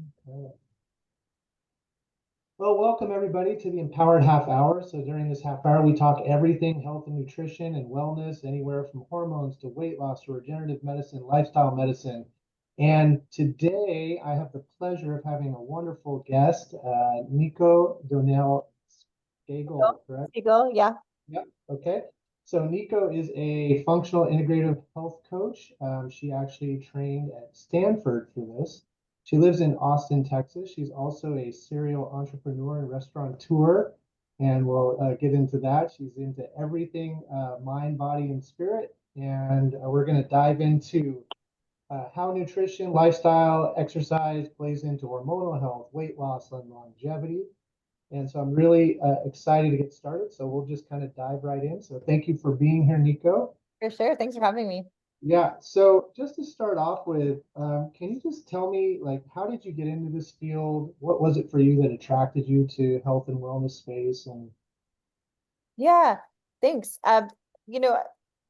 Okay. Well, welcome everybody to the Empowered Half Hour. So during this half hour, we talk everything health and nutrition and wellness, anywhere from hormones to weight loss to regenerative medicine, lifestyle medicine. And today I have the pleasure of having a wonderful guest, Nico Donnell Skagel, correct? Eagle, yeah. Yep. Okay. So Nico is a functional integrative health coach. She actually trained at Stanford for this. She lives in Austin, Texas. She's also a serial entrepreneur and restaurateur, and we'll get into that. She's into everything mind, body, and spirit. And we're going to dive into how nutrition, lifestyle, exercise plays into hormonal health, weight loss, and longevity. And so I'm really excited to get started. So we'll just kind of dive right in. So thank you for being here, Nico. For sure. Thanks for having me. Yeah. So just to start off with, can you just tell me, like, how did you get into this field? What was it for you that attracted you to health and wellness space? And Yeah, thanks. You know,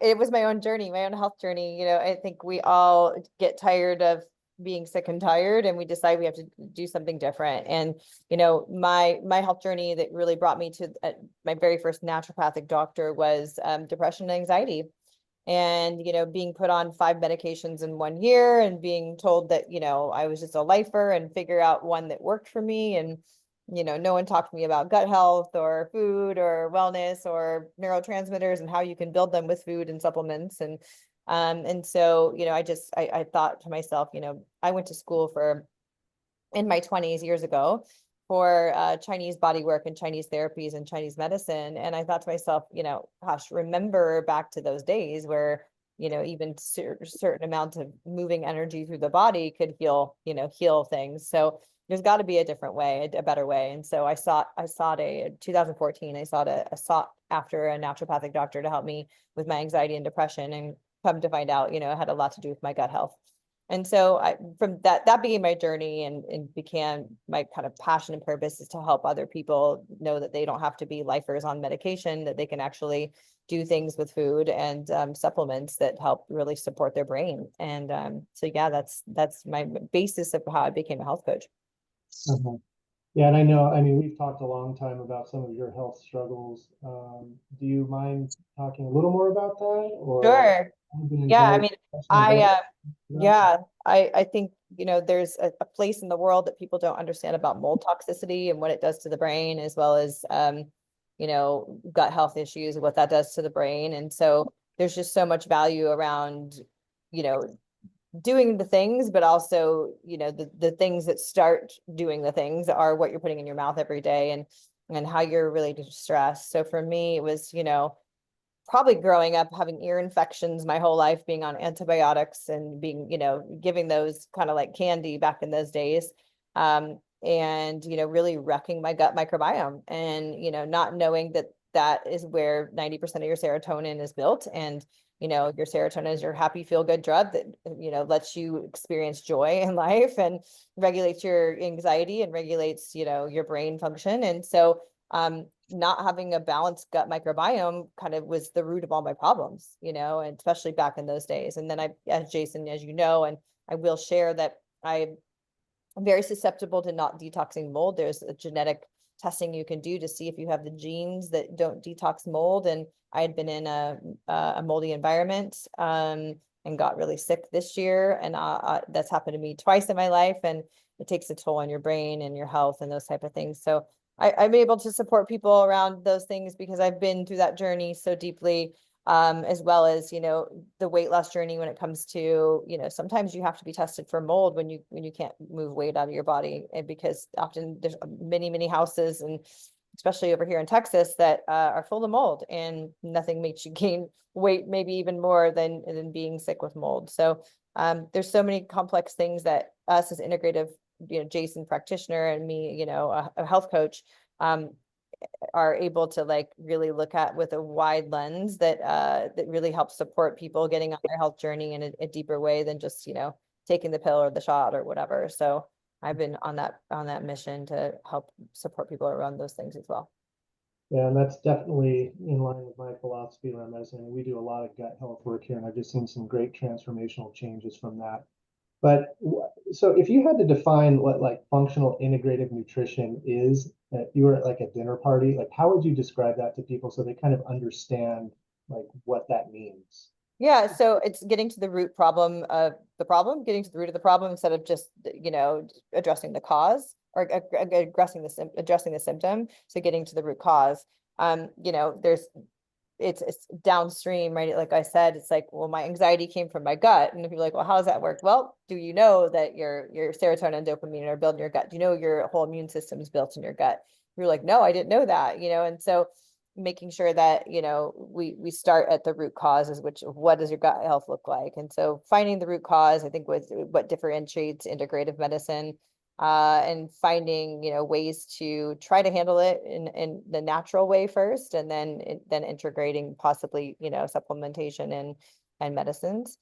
it was my own journey, my own health journey. I think we all get tired of being sick and tired, and we decide we have to do something different. And my health journey that really brought me to my very first naturopathic doctor was depression and anxiety. And being put on 5 medications in 1 year and being told that I was just a lifer and figure out one that worked for me. And no one talked to me about gut health or food or wellness or neurotransmitters and how you can build them with food and supplements. And so I thought to myself, I went to school for in my 20s years ago for Chinese body work and Chinese therapies and Chinese medicine. And I thought to myself, gosh, remember back to those days where, even certain amounts of moving energy through the body could heal things. So there's got to be a different way, a better way. And so I sought 2014, I sought after a naturopathic doctor to help me with my anxiety and depression, and come to find out, it had a lot to do with my gut health. And so from that became my journey, and became my kind of passion and purpose, is to help other people know that they don't have to be lifers on medication, that they can actually do things with food and supplements that help really support their brain. And so yeah, that's my basis of how I became a health coach. uh yeah, and I know, I mean, we've talked a long time about some of your health struggles. Do you mind talking a little more about that, or Sure. I've been Yeah, I very mean, passionate I about that? yeah, I think, there's a place in the world that people don't understand about mold toxicity and what it does to the brain, as well as gut health issues, what that does to the brain. And so there's just so much value around, you know, doing the things, but also, the things that start doing the things are what you're putting in your mouth every day, and how you're related to stress. So for me, it was, probably growing up having ear infections my whole life, being on antibiotics and being, giving those kind of like candy back in those days. And, really wrecking my gut microbiome, and, not knowing that that is where 90% of your serotonin is built. And, your serotonin is your happy, feel good drug that, lets you experience joy in life, and regulates your anxiety, and regulates, your brain function. And so, not having a balanced gut microbiome kind of was the root of all my problems, and especially back in those days. And then as Jason, as you know, and I will share that I'm very susceptible to not detoxing mold. There's a genetic testing you can do to see if you have the genes that don't detox mold. And I had been in a moldy environment, and got really sick this year. And that's happened to me twice in my life. And it takes a toll on your brain and your health and those type of things. So I'm able to support people around those things because I've been through that journey so deeply, as well as, the weight loss journey when it comes to, sometimes you have to be tested for mold when you can't move weight out of your body. And because often there's many, many houses, and especially over here in Texas, that are full of mold, and nothing makes you gain weight, maybe even more than being sick with mold. So there's so many complex things that us as integrative, Jason practitioner, and me, a health coach, are able to like really look at with a wide lens that really helps support people getting on their health journey in a deeper way than just, taking the pill or the shot or whatever. So I've been on that mission to help support people around those things as well. Yeah, and that's definitely in line with my philosophy around medicine. I mean, we do a lot of gut health work here, and I've just seen some great transformational changes from that. But So if you had to define what like functional integrative nutrition is, if you were at like a dinner party, like how would you describe that to people so they kind of understand like what that means? Yeah, so it's getting to the root problem of the problem, getting to the root of the problem instead of just, addressing the cause or addressing the symptom. So getting to the root cause. There's it's downstream, right? Like I said, it's like, well, my anxiety came from my gut. And if you're like, well, how does that work? Well, do you know that your serotonin and dopamine are built in your gut? Do you know your whole immune system is built in your gut? You're like, no, I didn't know that, and so making sure that, we start at the root causes, which what does your gut health look like? And so finding the root cause, I think, was what differentiates integrative medicine, and finding, ways to try to handle it in the natural way first, and then integrating possibly, supplementation and medicines,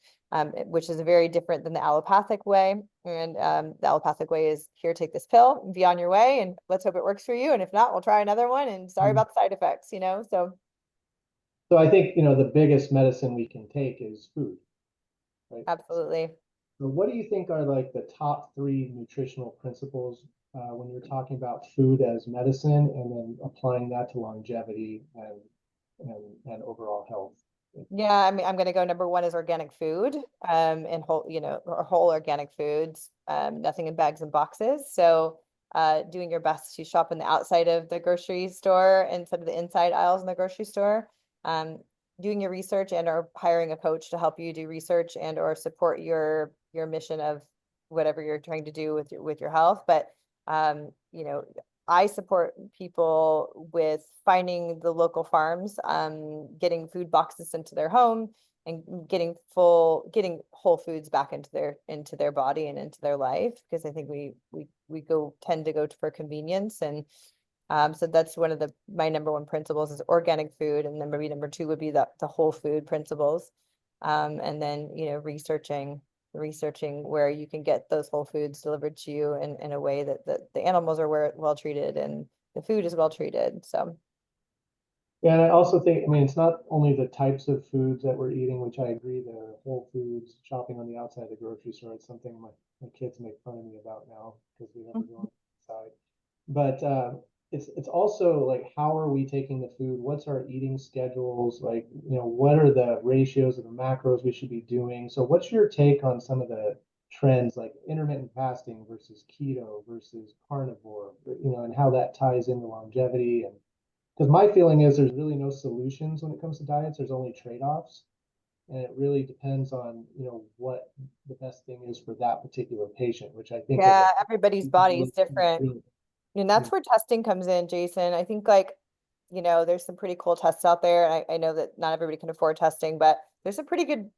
which is very different than the allopathic way. And the allopathic way is, here, take this pill, be on your way, and let's hope it works for you. And if not, we'll try another one. And sorry Mhm. about the side effects, So So I think, the biggest medicine we can take is food, right? absolutely. So what do you think are like the top three nutritional principles when you're talking about food as medicine and then applying that to longevity and overall health? Yeah, I mean, I'm going to go number one is organic food, and whole, or whole organic foods, nothing in bags and boxes. So, doing your best to shop on the outside of the grocery store instead of the inside aisles in the grocery store. Um, Doing your research and or hiring a coach to help you do research and or support your mission of whatever you're trying to do with your health. But, I support people with finding the local farms, getting food boxes into their home, and getting whole foods back into their body and into their life, because I think we tend to go for convenience. And so that's one of my number one principles is organic food, and then maybe number two would be the whole food principles. And then, researching where you can get those whole foods delivered to you in a way that the animals are well treated and the food is well treated. So Yeah, and I also think, I mean, it's not only the types of foods that we're eating, which I agree, the whole foods, shopping on the outside of the grocery store. It's something my kids make fun of me about now because we never go inside. But it's also like, how are we taking the food? What's our eating schedules? Like, what are the ratios of the macros we should be doing? So what's your take on some of the trends like intermittent fasting versus keto versus carnivore, and how that ties into longevity? And because my feeling is there's really no solutions when it comes to diets. There's only trade-offs. And it really depends on, what the best thing is for that particular patient, which I think as a yeah, everybody's body is different. really, And that's where testing comes in, Jason. I think, like, there's some pretty cool tests out there. And I know that not everybody can afford testing, but there's a platelet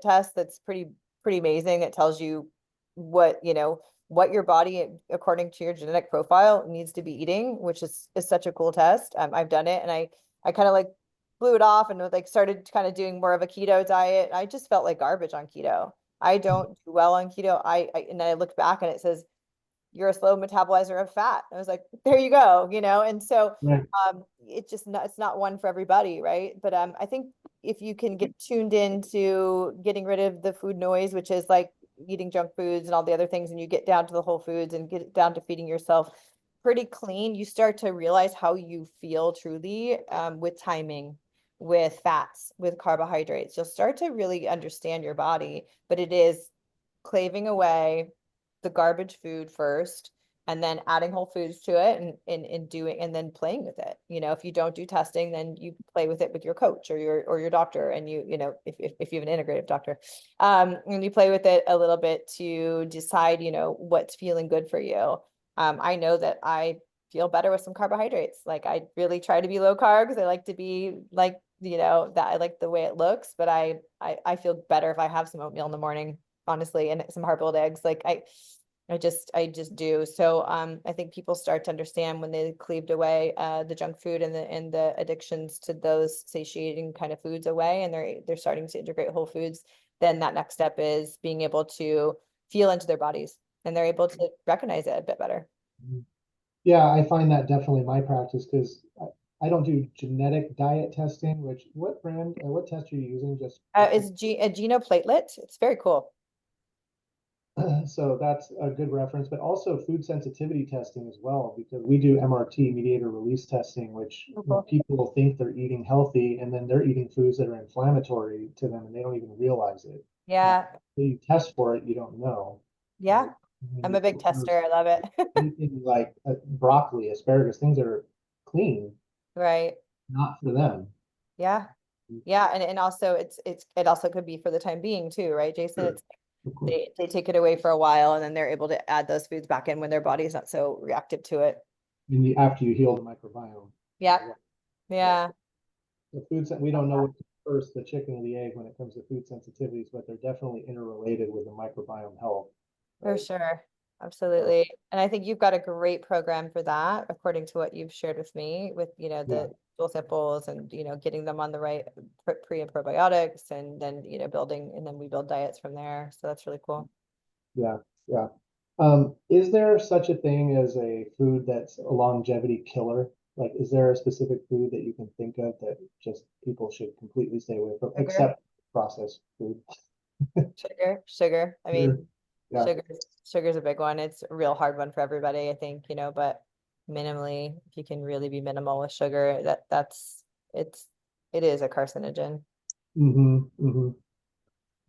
test that's pretty amazing. It tells you what your body, according to your genetic profile, needs to be eating, which is such a cool test. I've done it, and I kind of like blew it off and like started kind of doing more of a keto diet. I just felt like garbage on keto. I don't do well on keto. And then I looked back and it says you're a slow metabolizer of fat. I was like, there you go, And so right. it's not one for everybody, right? But I think if you can get tuned into getting rid of the food noise, which is like eating junk foods and all the other things, and you get down to the whole foods and get down to feeding yourself pretty clean, you start to realize how you feel truly, with timing, with fats, with carbohydrates. You'll start to really understand your body, but it is claving away the garbage food first, and then adding whole foods to it, and doing, and then playing with it. If you don't do testing, then you play with it with your coach or your doctor, and if you have an integrative doctor, and you play with it a little bit to decide, what's feeling good for you. I know that I feel better with some carbohydrates. Like, I really try to be low carbs. I like to be like, that I like the way it looks, but I feel better if I have some oatmeal in the morning, honestly, and some hard-boiled eggs. Like, I just do. So I think people start to understand when they cleaved away the junk food and the addictions to those satiating kind of foods away, and they're starting to integrate whole foods. Then that next step is being able to feel into their bodies, and they're able to recognize it a bit better. Yeah, I find that definitely my practice because I don't do genetic diet testing, which what test are you using? Just Is a genoplatelet. It's very cool. So that's a good reference, but also food sensitivity testing as well, because we do MRT, mediator release testing, which Cool. people think they're eating healthy and then they're eating foods that are inflammatory to them and they don't even realize it. Yeah, Until you test for it, you don't know, right? yeah. When I'm you a big compare tester. I love it. anything like broccoli, asparagus, things that are clean, Right. not for them. Yeah. Yeah. And also it also could be for the time being too, right, Jason? Sure, It's of course. they take it away for a while and then they're able to add those foods back in when their body's not so reactive to it. And after you heal the microbiome as Yeah. well. Yeah. Yeah. The foods that we don't know what's first, the chicken or the egg when it comes to food sensitivities, but they're definitely interrelated with the microbiome health, For right? sure. So Absolutely. And I think you've got a great program for that, according to what you've shared with me with, yeah, the stool samples and, getting them on the right pre and probiotics and then, building, and then we build diets from there. So that's really cool. yeah, yeah. Is there such a thing as a food that's a longevity killer? Like, is there a specific food that you can think of that just people should completely stay away from, Sugar, except processed food? sugar. I Sure. mean, Yeah. sugar's a big one. It's a real hard one for everybody, I think, but minimally, if you can really be minimal with sugar, it's, it is a carcinogen. Mm-hmm. Mm-hmm.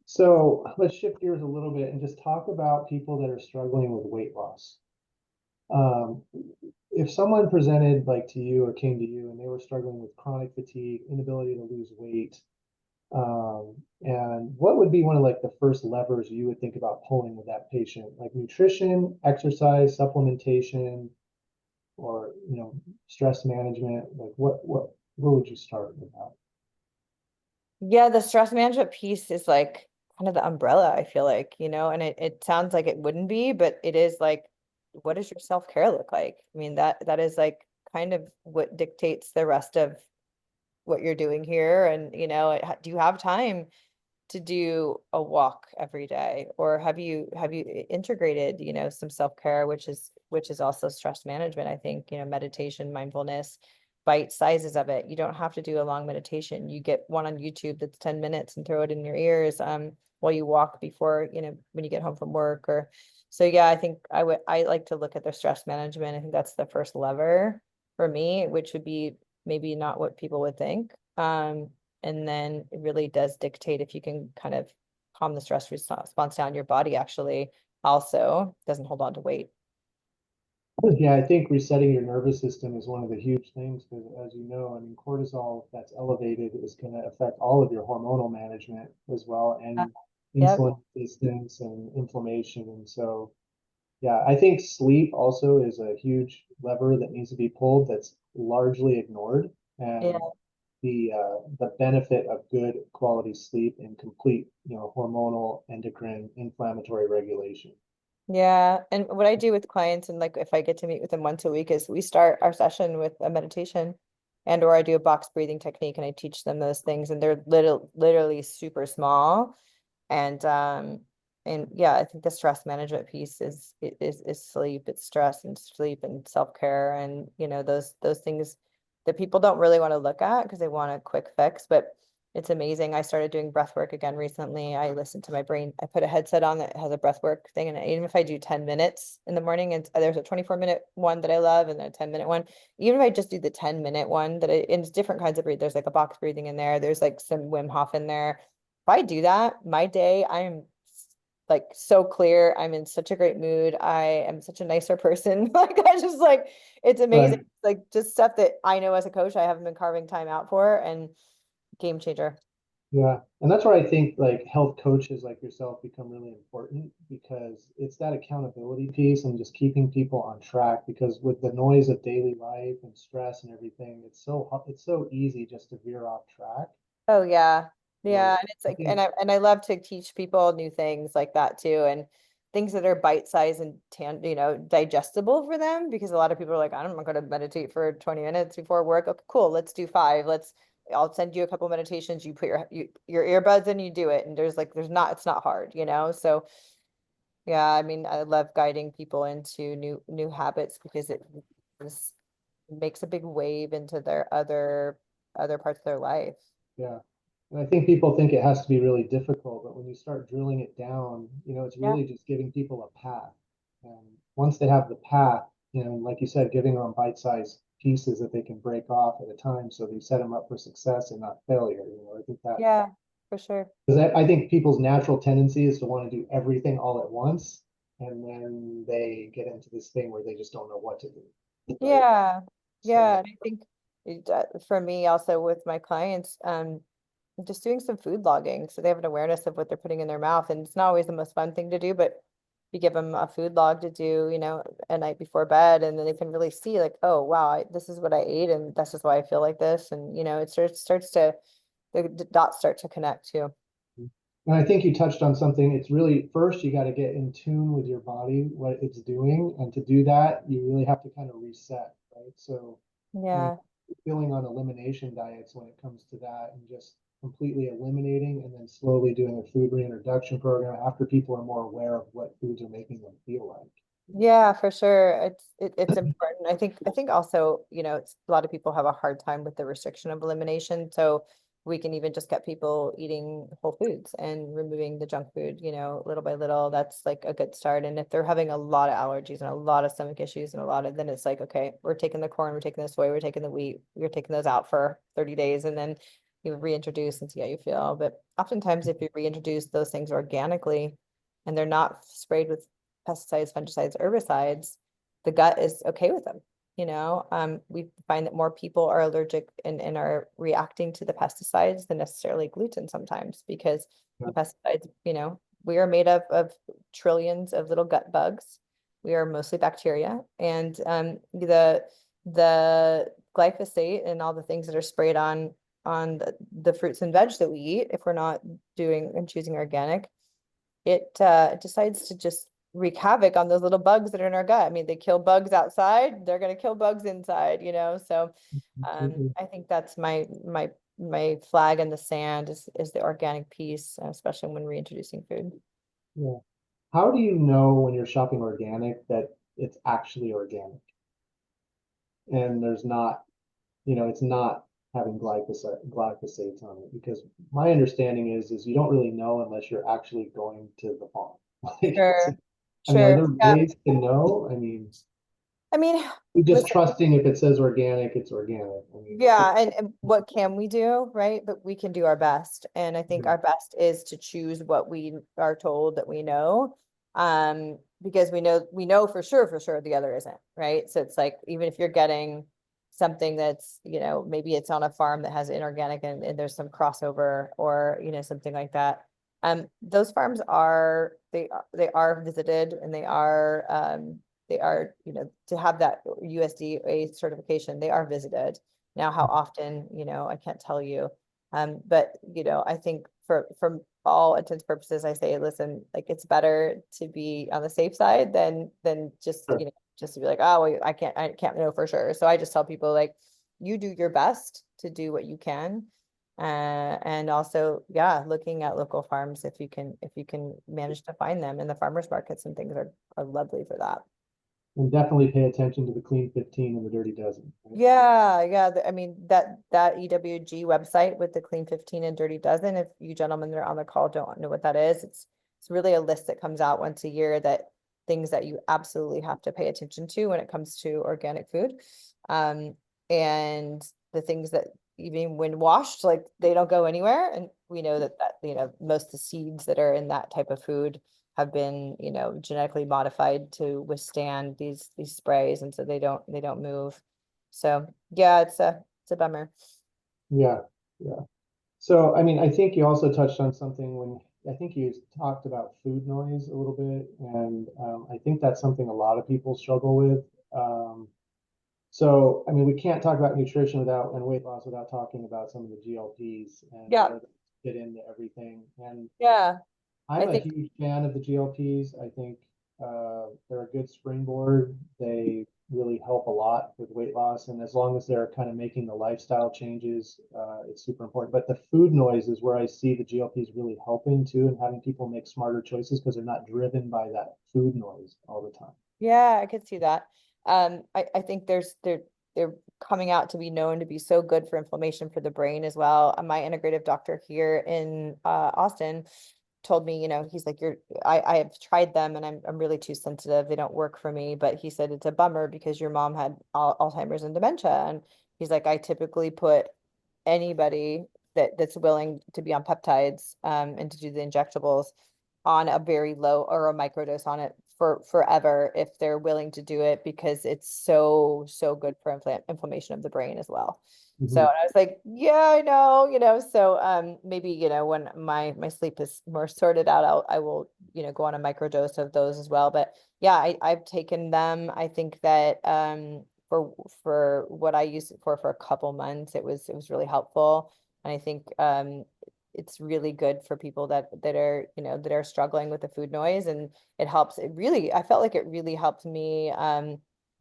So let's shift gears a little bit and just talk about people that are struggling with weight loss. Um, if someone presented like to you or came to you and they were struggling with chronic fatigue, inability to lose weight, and what would be one of like the first levers you would think about pulling with that patient, like nutrition, exercise, supplementation, or stress management? Like where would you start with that? Yeah, the stress management piece is like kind of the umbrella, I feel like, and it sounds like it wouldn't be, but it is like, what does your self-care look like? I mean, that is like kind of what dictates the rest of what you're doing here. And, do you have time to do a walk every day? Or have you integrated, some self-care, which is also stress management, I think, meditation, mindfulness, bite sizes of it. You don't have to do a long meditation. You get one on YouTube that's 10 minutes and throw it in your ears while you walk before, when you get home from work or so yeah, I think I like to look at the stress management. I think that's the first lever for me, which would be maybe not what people would think. And then it really does dictate if you can kind of calm the stress response down. Your body actually also doesn't hold on to weight. Yeah, I think resetting your nervous system is one of the huge things because, as you know, I mean, cortisol, if that's elevated, is going to affect all of your hormonal management as well, Uh, and Yep. insulin resistance and inflammation. And so, yeah, I think sleep also is a huge lever that needs to be pulled that's largely ignored. Yeah. And the benefit of good quality sleep and complete, hormonal, endocrine, inflammatory regulation. Yeah. And what I do with clients and like if I get to meet with them once a week is we start our session with a meditation or I do a box breathing technique and I teach them those things and they're literally super small. And yeah, I think the stress management piece is sleep, it's stress and sleep and self-care and those things that people don't really want to look at because they want a quick fix, but it's amazing. I started doing breath work again recently. I listen to my brain. I put a headset on that has a breath work thing. And even if I do 10 minutes in the morning, and there's a 24-minute one that I love and then a 10-minute one, even if I just do the 10-minute one and it's different kinds of breathing. There's like a box breathing in there. There's like some Wim Hof in there. If I do that, my day, I'm like so clear. I'm in such a great mood. I am such a nicer person. Like I just like it's amazing. Right. Like just stuff that I know as a coach I haven't been carving time out for and game changer. Yeah. And that's where I think like health coaches like yourself become really important because it's that accountability piece and just keeping people on track because with the noise of daily life and stress and everything, it's so easy just to veer off track. Oh yeah. Yeah. So And it's I like think and I love to teach people new things like that too. And things that are bite-sized and digestible for them because a lot of people are like, I'm not gonna meditate for 20 minutes before work. Okay, cool, let's do five. I'll send you a couple meditations. You put your earbuds in, you do it. And it's not hard, So yeah, I mean, I love guiding people into new habits because just makes a big wave into their other parts of their life. yeah. And I think people think it has to be really difficult, but when you start drilling it down, it's Yeah. really just giving people a path. And once they have the path, like you said, giving them bite-sized pieces that they can break off at a time so they set them up for success and not failure. I think that, Yeah, for sure. because I think people's natural tendency is to want to do everything all at once. And then they get into this thing where they just don't know what to do. Right. Yeah. So, Yeah. And I think for me also with my clients, just doing some food logging so they have an awareness of what they're putting in their mouth. And it's not always the most fun thing to do, but you give them a food log to do, a night before bed, and then they can really see like, oh, wow, this is what I ate, and this is why I feel like this. And, it starts to, the dots start to connect too. and I think you touched on something. It's really first you got to get in tune with your body, what it's doing. And to do that, you really have to kind of reset, right? So, I mean, Yeah. feeling on elimination diets when it comes to that and just completely eliminating and then slowly doing a food reintroduction program after people are more aware of what foods are making them feel like. Yeah, for sure. It's important. I think also, a lot of people have a hard time with the restriction of elimination. So we can even just get people eating whole foods and removing the junk food, little by little. That's like a good start. And if they're having a lot of allergies and a lot of stomach issues and then it's like, okay, we're taking the corn, we're taking the soy, we're taking the wheat, we're taking those out for 30 days and then you reintroduce and see how you feel. But oftentimes if you reintroduce those things organically and they're not sprayed with pesticides, fungicides, herbicides, the gut is okay with them. We find that more people are allergic and are reacting to the pesticides than necessarily gluten sometimes because Yeah. the pesticides, we are made up of trillions of little gut bugs. We are mostly bacteria, and the glyphosate and all the things that are sprayed on the fruits and veg that we eat, if we're not doing and choosing organic, it decides to just wreak havoc on those little bugs that are in our gut. I mean, they kill bugs outside, they're going to kill bugs inside, So Absolutely. I think that's my flag in the sand is the organic piece, especially when reintroducing food. Yeah. How do you know when you're shopping organic that it's actually organic and there's not, it's not having glyphosates on it? Because my understanding is you don't really know unless you're actually going to the farm. Sure, I mean, are sure. there Yeah. ways to know? I mean, I mean, you're just listen, trusting if it says organic, it's organic. I mean, yeah, and what can we do, right? But we can do our best. And I think our best is to choose what we are told that we know. Because we know for sure the other isn't, right? So it's like even if you're getting something that's, maybe it's on a farm that has inorganic and there's some crossover or, something like that. Those farms they are visited and they are, to have that USDA certification, they are visited. Now, how often, I can't tell you. But I think for all intents and purposes, I say, listen, like it's better to be on the safe side than just, sure. just to be like, oh, well, I can't know for sure. So I just tell people like, you do your best to do what you can. And also, yeah, looking at local farms if you can manage to find them, and the farmers markets and things are lovely for that. And definitely pay attention to the clean 15 and the dirty dozen. Right? Yeah, yeah. I mean, that EWG website with the clean 15 and dirty dozen, if you gentlemen that are on the call don't know what that is, it's really a list that comes out once a year that things that you absolutely have to pay attention to when it comes to organic food. And the things that even when washed, like they don't go anywhere. And we know that most of the seeds that are in that type of food have been, genetically modified to withstand these sprays, and so they don't move. So yeah, it's a bummer. Yeah. Yeah. So, I mean, I think you also touched on something when I think you talked about food noise a little bit, and I think that's something a lot of people struggle with. So, I mean, we can't talk about nutrition without and weight loss without talking about some of the GLPs and Yeah, where they fit into everything. And yeah. I I'm a think huge fan of the GLPs. I think they're a good springboard. They really help a lot with weight loss. And as long as they're kind of making the lifestyle changes, it's super important. But the food noise is where I see the GLPs really helping too and having people make smarter choices because they're not driven by that food noise all the time. yeah, I could see that. I think they're coming out to be known to be so good for inflammation for the brain as well. My integrative doctor here in Austin told me, he's like, I have tried them and I'm really too sensitive. They don't work for me. But he said it's a bummer because your mom had Alzheimer's and dementia. And he's like, I typically put anybody that's willing to be on peptides and to do the injectables on a very low or a microdose on it for forever if they're willing to do it because it's so good for inflammation of the brain as well. So Mhm. I was like, yeah, I know, so maybe, when my sleep is more sorted out, I will, go on a microdose of those as well. But yeah, I've taken them. I think that for what I used it for a couple months, it was really helpful. And I think it's really good for people that are, that are struggling with the food noise, and it helps. I felt like it really helped me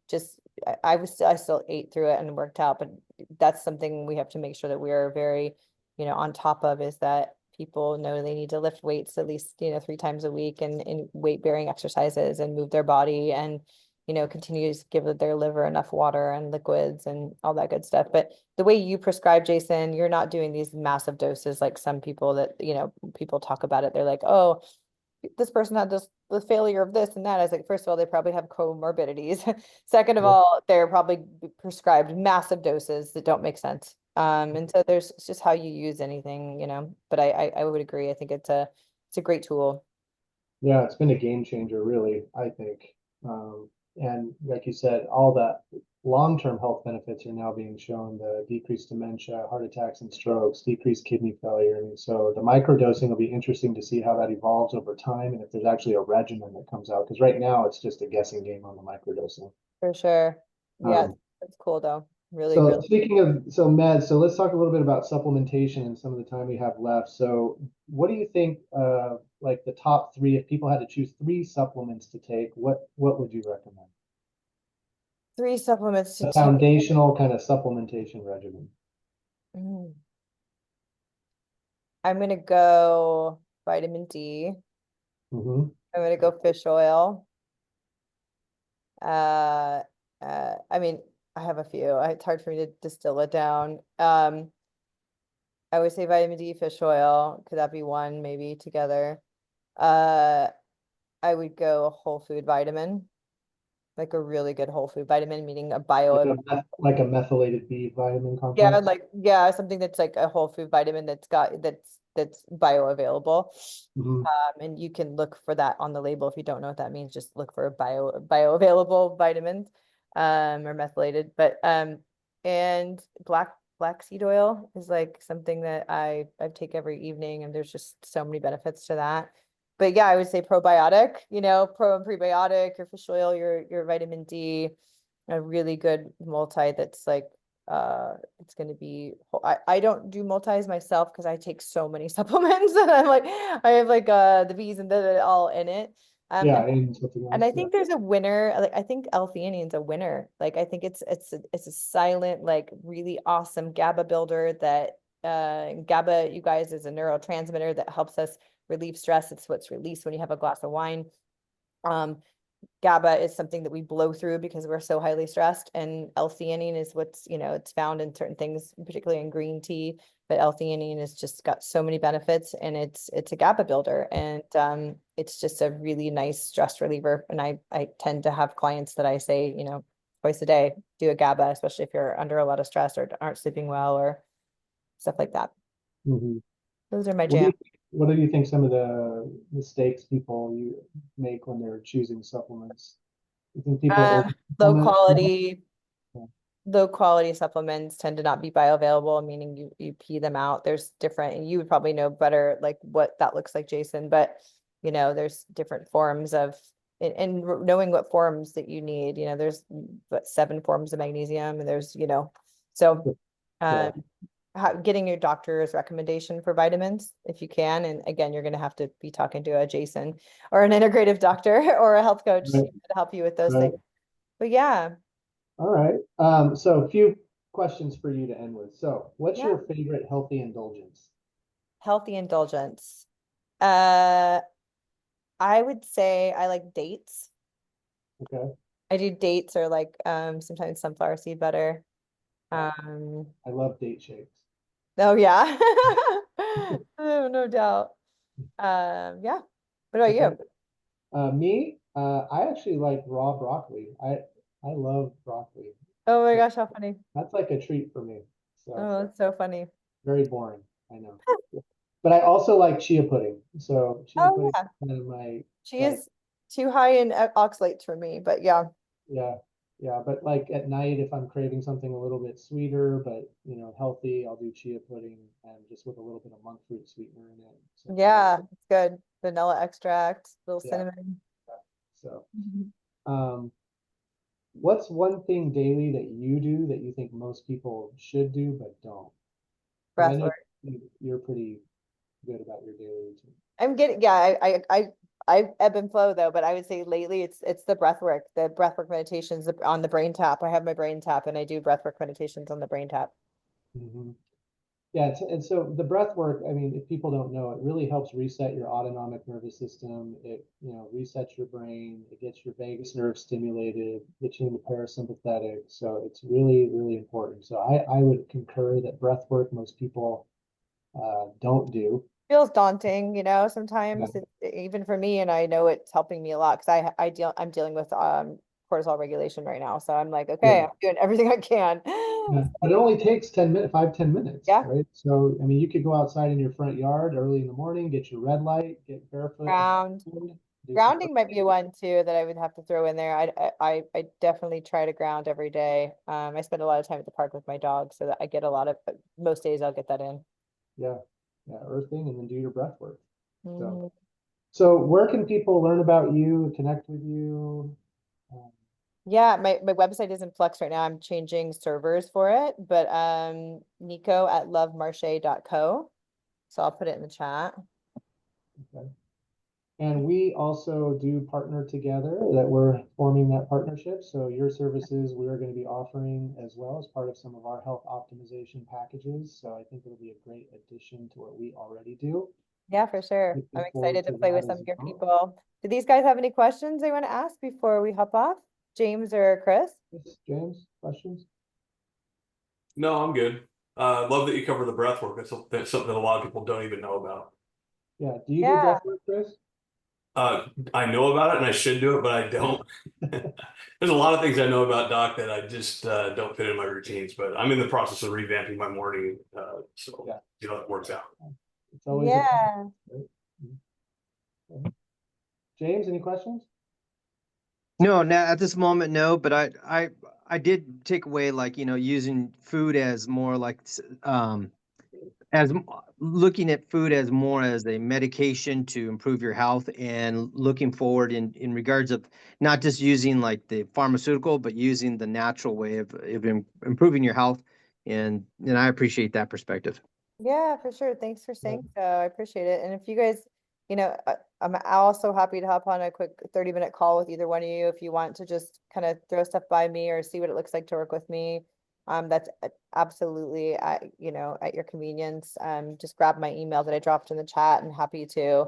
just I still ate through it and worked out, but that's something we have to make sure that we are very, on top of, is that people know they need to lift weights at least, 3 times a week, and in weight bearing exercises, and move their body, and continue to give their liver enough water and liquids and all that good stuff. But the way you prescribe, Jason, you're not doing these massive doses like some people that, people talk about it. They're like, oh, this person had the failure of this and that. I was like, first of all, they probably have comorbidities. Second of Yeah. all, they're probably prescribed massive doses that don't make sense. And so it's just how you use anything, but I would agree. I think it's a great tool. Yeah, it's been a game changer, really, I think. And like you said, all the long-term health benefits are now being shown, the decreased dementia, heart attacks and strokes, decreased kidney failure. And so the microdosing will be interesting to see how that evolves over time and if there's actually a regimen that comes out. Because right now it's just a guessing game on the microdosing. For sure. Yeah, Um, it's cool though. Really, so really. speaking of meds, so let's talk a little bit about supplementation and some of the time we have left. So what do you think like the top three, if people had to choose three supplements to take, what would you recommend? 3 supplements to A take. foundational kind of supplementation regimen. Mm. I'm gonna go vitamin D. Hmm. I'm gonna go fish oil. Uh, I mean, I have a few. It's hard for me to distill it down. I would say vitamin D, fish oil. Could that be one maybe together? Uh, I would go a whole food vitamin, like a really good whole food vitamin, meaning a Like bio. like a methylated B vitamin Yeah, complex. like yeah, something that's like a whole food vitamin that's bioavailable. Hmm. And you can look for that on the label. If you don't know what that means, just look for bioavailable vitamins, or methylated. But and black seed oil is like something that I take every evening, and there's just so many benefits to that. But yeah, I would say probiotic, pro and prebiotic, your fish oil, your vitamin D, a really good multi that's like it's going to be I don't do multis myself because I take so many supplements and I'm like I have like the B's and the all in it. Yeah, And and something and I else. Yeah. think there's a winner. Like I think L-theanine's a winner. Like I think it's a silent, like really awesome GABA builder that GABA, you guys, is a neurotransmitter that helps us relieve stress. It's what's released when you have a glass of wine. Um, GABA is something that we blow through because we're so highly stressed, and L-theanine is what's, it's found in certain things, particularly in green tea. But L-theanine has just got so many benefits, and it's a GABA builder, and it's just a really nice stress reliever. And I tend to have clients that I say, twice a day, do a GABA, especially if you're under a lot of stress or aren't sleeping well or stuff like that. Hmm. Those are my What do jam. what do you think some of the mistakes people you make when they're choosing supplements? You think people over Low supplement? quality low quality supplements tend to not be bioavailable, meaning you pee them out. There's different, and you would probably know better like what that looks like, Jason, but there's different forms of and knowing what forms that you need, there's what 7 forms of magnesium, and there's, so Yeah. um getting your doctor's recommendation for vitamins if you can. And again, you're going to have to be talking to a Jason or an integrative doctor or a health coach Right. to help you with those Right. things. But yeah, All right. So a few questions for you to end with. So, what's yeah. your favorite healthy indulgence? Healthy indulgence. Uh, I would say I like dates. Okay. I do dates or like sometimes sunflower seed butter. I love date shakes. Oh yeah. Oh, no doubt. Yeah. What about you? Me, I actually like raw broccoli. I love broccoli. Oh my So gosh, how funny. that's like a treat for me. So Oh, that's so funny. very boring, I know. But I also like chia pudding. So chia Oh pudding yeah. is kind of my She like is too high in oxalates for me, but yeah. yeah, yeah. But like at night, if I'm craving something a little bit sweeter, but healthy, I'll do chia pudding and just with a little bit of monk fruit sweetener in it. So it's really Yeah, it's good. Vanilla extract, little yeah. cinnamon. So Mhm. um, what's one thing daily that you do that you think most people should do but don't? Because I Breath know work. you're pretty good about your daily routine. I'm getting, yeah, I ebb and flow though, but I would say lately it's the breath work meditations on the brain tap. I have my brain tap and I do breath work meditations on the brain tap. Hmm. Yeah, and so the breath work, I mean, if people don't know, it really helps reset your autonomic nervous system. It, resets your brain. It gets your vagus nerve stimulated, gets you into parasympathetic. So it's really, really important. So I would concur that breath work most people don't do. Feels daunting, Yeah, sometimes even for me, and I know it's helping me a lot because I'm dealing with cortisol regulation right now. So I'm like, okay, yeah, I'm doing everything I can. yeah. But it only takes 10 minutes, 5, 10 minutes, Yeah, right? So, I mean, you could go outside in your front yard early in the morning, get your red light, get barefoot in the ground. sand, do some. Grounding might be one too that I would have to throw in there. I definitely try to ground every day. I spend a lot of time at the park with my dog, so that I get a lot of most days I'll get that in. Yeah, yeah, earthing, and then do your breath work. So, Mhm. so where can people learn about you, connect with you? Um, Yeah, my website is in flux right now. I'm changing servers for it, but Nico at lovemarche.co. So I'll put it in the chat. okay. And we also do partner together, that we're forming that partnership. So your services we are going to be offering as well as part of some of our health optimization packages. So I think it'll be a great addition to what we already do. Yeah, for sure. I'm Looking forward excited to to play that with some as of your well. people. Do these guys have any questions they want to ask before we hop off? James or Chris? Yes, James, questions? No, I'm good. Love that you cover the breath work. That's something that a lot of people don't even know about. Yeah. Do you do Yeah. breath work, Chris? I know about it and I should do it, but I don't. There's a lot of things I know about Doc that I just don't fit in my routines, but I'm in the process of revamping my morning. So Yeah. see how it works out. It's always a process, Yeah. right? Mhm. James, any questions? No, now at this moment, no. But I did take away like using food as more like as looking at food as more as a medication to improve your health, and looking forward in regards of not just using like the pharmaceutical, but using the natural way of improving your health. And I appreciate that perspective. Yeah, for sure. Thanks for Yeah. saying so. I appreciate it. And if you guys, I'm also happy to hop on a quick 30-minute call with either one of you if you want to just kind of throw stuff by me or see what it looks like to work with me. That's absolutely at your convenience. Just grab my email that I dropped in the chat and happy to,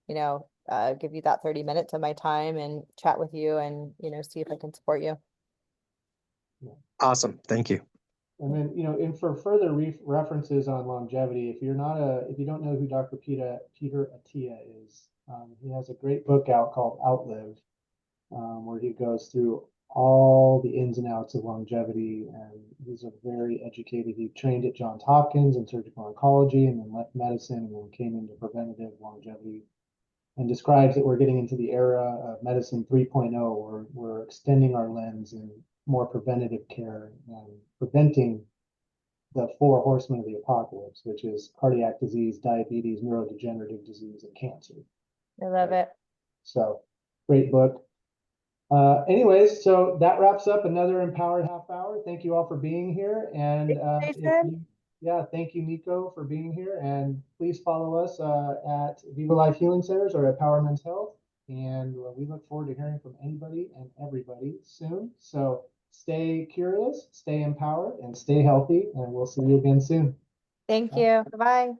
give you that 30 minutes of my time and chat with you and, see if I can support you. Awesome. Thank you. And then, and for further references on longevity, if you don't know who Dr. Peter Attia is, he has a great book out called Outlive, where he goes through all the ins and outs of longevity. And he's a very educated. He trained at Johns Hopkins in surgical oncology, and then left medicine, and then came into preventative longevity. And describes that we're getting into the era of medicine 3.0, where we're extending our lens in more preventative care and preventing the four horsemen of the apocalypse, which is cardiac disease, diabetes, neurodegenerative disease, and cancer. I love Right. it. So great book. Anyways, so that wraps up another Empowered Half Hour. Thank you all for being here. And Jason. thank you, Nico, for being here. And please follow us at Viva Life Healing Centers or at Power Men's Health. And we look forward to hearing from anybody and everybody soon. So stay curious, stay empowered, and stay healthy. And we'll see you again soon. Thank you. Bye.